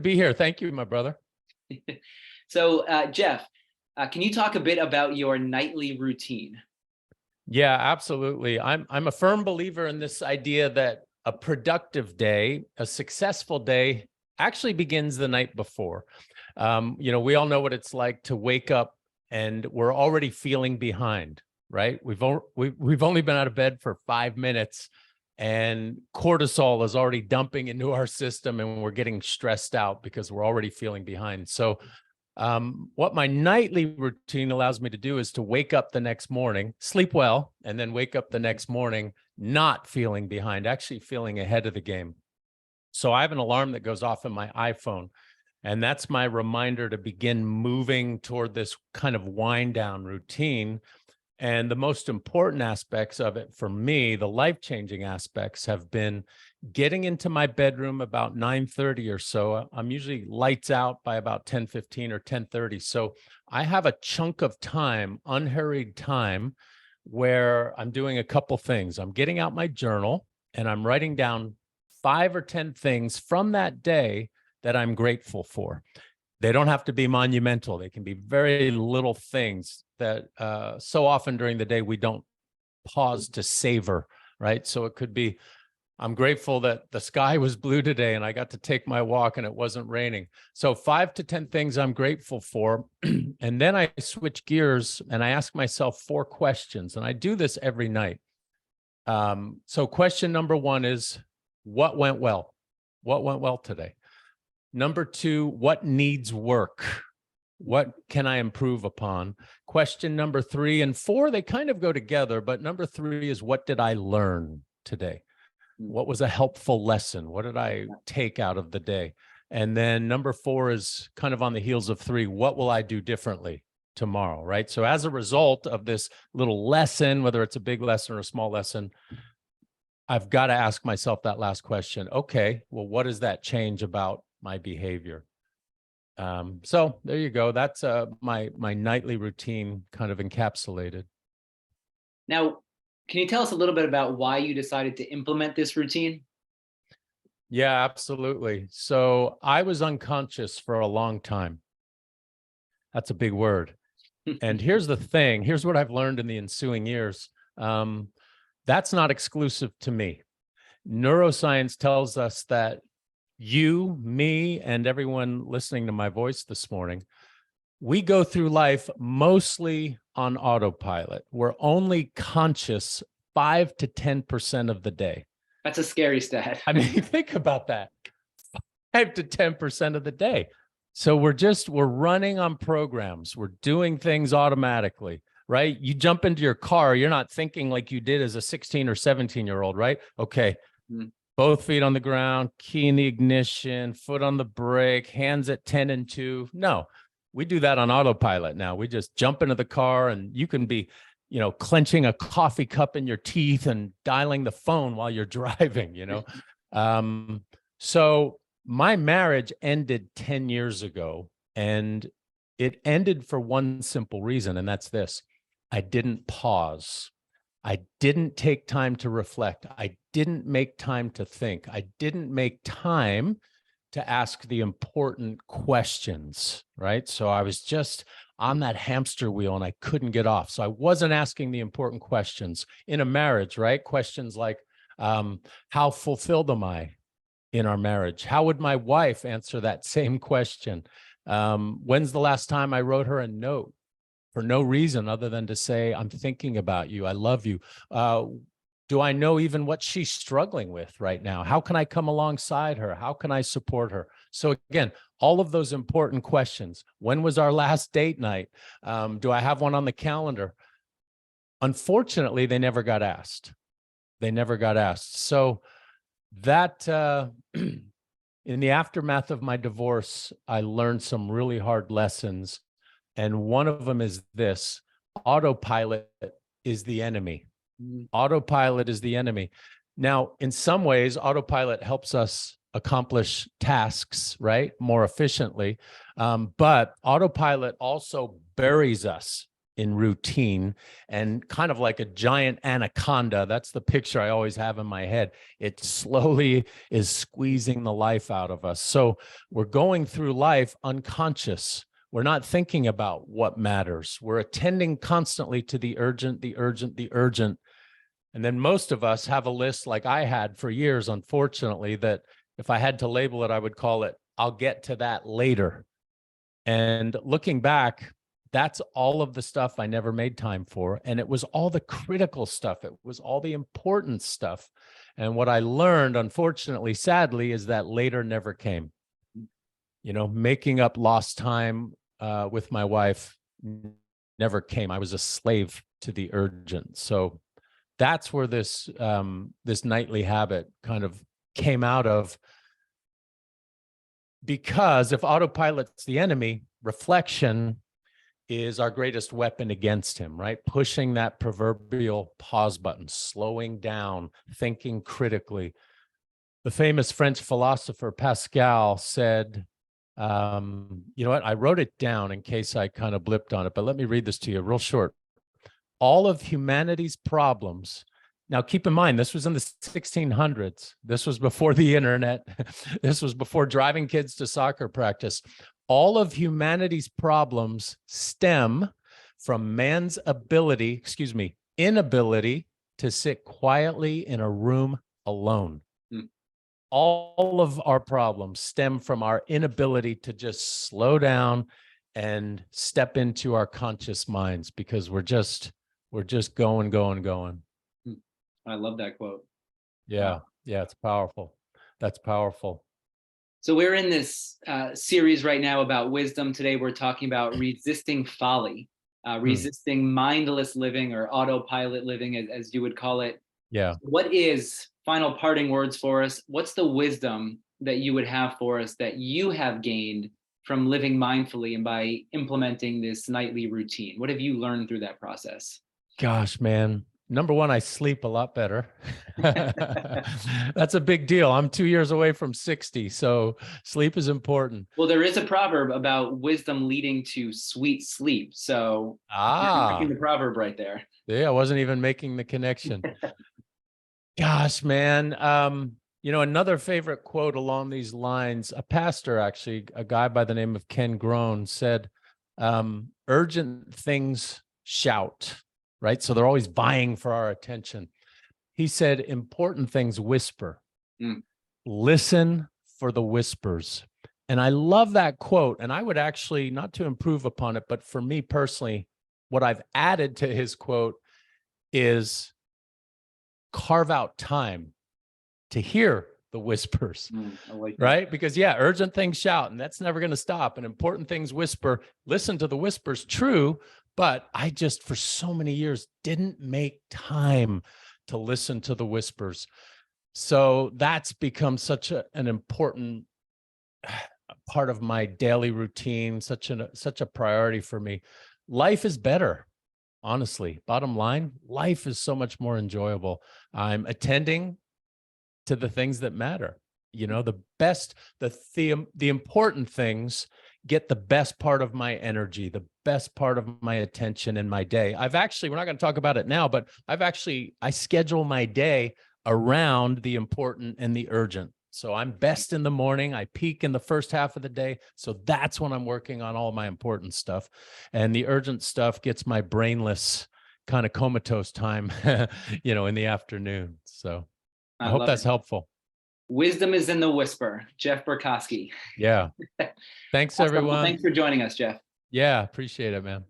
be here. Thank you, my brother. So, Jeff, can you talk a bit about your nightly routine? Yeah, absolutely. I'm a firm believer in this idea that a productive day, a successful day, actually begins the night before. We all know what it's like to wake up and we're already feeling behind, right? We've only been out of bed for 5 minutes and cortisol is already dumping into our system and we're getting stressed out because we're already feeling behind. So what my nightly routine allows me to do is to wake up the next morning, sleep well, and then wake up the next morning not feeling behind, actually feeling ahead of the game. So I have an alarm that goes off in my iPhone, and that's my reminder to begin moving toward this kind of wind down routine. And the most important aspects of it for me, the life-changing aspects, have been getting into my bedroom about 9:30 or so. I'm usually lights out by about 10:15 or 10:30. So I have a chunk of time, unhurried time, where I'm doing a couple things. I'm getting out my journal and I'm writing down 5 or 10 things from that day that I'm grateful for. They don't have to be monumental. They can be very little things that so often during the day we don't pause to savor, right? So it could be, I'm grateful that the sky was blue today and I got to take my walk and it wasn't raining. So 5 to 10 things I'm grateful for. And then I switch gears and I ask myself 4 questions. And I do this every night. So question number 1 is, what went well? What went well today? Number 2, what needs work? What can I improve upon? Question number 3 and 4, they kind of go together, but number 3 is, what did I learn today? What was a helpful lesson? What did I take out of the day? And then number 4 is kind of on the heels of 3. What will I do differently tomorrow, right? So as a result of this little lesson, whether it's a big lesson or a small lesson, I've got to ask myself that last question. Okay, well, what does that change about my behavior? So there you go. That's my nightly routine kind of encapsulated. Now, can you tell us a little bit about why you decided to implement this routine? Yeah, absolutely. So I was unconscious for a long time. That's a big word. And here's the thing. Here's what I've learned in the ensuing years. That's not exclusive to me. Neuroscience tells us that you, me, and everyone listening to my voice this morning, we go through life mostly on autopilot. We're only conscious 5 to 10% of the day. That's a scary stat. I mean, think about that. 5 to 10% of the day. So we're running on programs. We're doing things automatically, right? You jump into your car, you're not thinking like you did as a 16 or 17-year-old, right? Okay. Both feet on the ground, key in the ignition, foot on the brake, hands at 10 and 2. No, we do that on autopilot now. We just jump into the car and you can be, clenching a coffee cup in your teeth and dialing the phone while you're driving, So my marriage ended 10 years ago, and it ended for one simple reason, and that's this. I didn't pause. I didn't take time to reflect. I didn't make time to think. I didn't make time to ask the important questions, right? So I was just on that hamster wheel and I couldn't get off. So I wasn't asking the important questions in a marriage, right? Questions like, how fulfilled am I in our marriage? How would my wife answer that same question? When's the last time I wrote her a note? For no reason other than to say, I'm thinking about you. I love you. Do I know even what she's struggling with right now? How can I come alongside her? How can I support her? So again, all of those important questions. When was our last date night? Do I have one on the calendar? Unfortunately, they never got asked. They never got asked. So that in the aftermath of my divorce, I learned some really hard lessons. And one of them is this: autopilot is the enemy. Autopilot is the enemy. Now, in some ways, autopilot helps us accomplish tasks, right, more efficiently. But autopilot also buries us in routine, and kind of like a giant anaconda. That's the picture I always have in my head. It slowly is squeezing the life out of us. So we're going through life unconscious. We're not thinking about what matters. We're attending constantly to the urgent, the urgent, the urgent. And then most of us have a list like I had for years, unfortunately, that if I had to label it, I would call it, I'll get to that later. And looking back, that's all of the stuff I never made time for. And it was all the critical stuff. It was all the important stuff. And what I learned, unfortunately, sadly, is that later never came. You know, making up lost time with my wife never came. I was a slave to the urgent. So that's where this this nightly habit kind of came out of. Because if autopilot's the enemy, reflection is our greatest weapon against him, right? Pushing that proverbial pause button, slowing down, thinking critically. The famous French philosopher Pascal said, you know what? I wrote it down in case I kind of blipped on it, but let me read this to you real short. All of humanity's problems. Now, keep in mind, this was in the 1600s. This was before the internet. This was before driving kids to soccer practice. All of humanity's problems stem from man's inability to sit quietly in a room alone. All of our problems stem from our inability to just slow down and step into our conscious minds, because we're just going. I love that quote. Yeah. Wow. Yeah. It's powerful. That's powerful. So we're in this series right now about wisdom. Today, we're talking about resisting folly, resisting mindless living, or autopilot living, as you would call it. Yeah. What is, final parting words for us, what's the wisdom that you would have for us that you have gained from living mindfully and by implementing this nightly routine? What have you learned through that process? Gosh, man. Number one, I sleep a lot better. That's a big deal. I'm 2 years away from 60, so sleep is important. Well, there is a proverb about wisdom leading to sweet sleep. So you're making the proverb right there. Yeah, I wasn't even making the connection. Gosh, man. You know, another favorite quote along these lines, a pastor, actually, a guy by the name of Ken Groen, said, urgent things shout. Right? So they're always vying for our attention. He said, important things whisper. Listen for the whispers. And I love that quote. And I would actually, not to improve upon it, but for me personally, what I've added to his quote is carve out time to hear the whispers, right? Because yeah, urgent things shout, and that's never going to stop. And important things whisper. Listen to the whispers, true. But I just, for so many years, didn't make time to listen to the whispers. So that's become such an important part of my daily routine, such a priority for me. Life is better, honestly. Bottom line, life is so much more enjoyable. I'm attending to the things that matter. You know, the important things get the best part of my energy, the best part of my attention in my day. We're not going to talk about it now, but I schedule my day around the important and the urgent. So I'm best in the morning. I peak in the first half of the day. So that's when I'm working on all my important stuff. And the urgent stuff gets my brainless kind of comatose time, you know, in the afternoon. So I hope that's helpful. Wisdom is in the whisper. Jeff Borkoski. Yeah. Thanks, everyone. Thanks for joining us, Jeff. Yeah, appreciate it, man.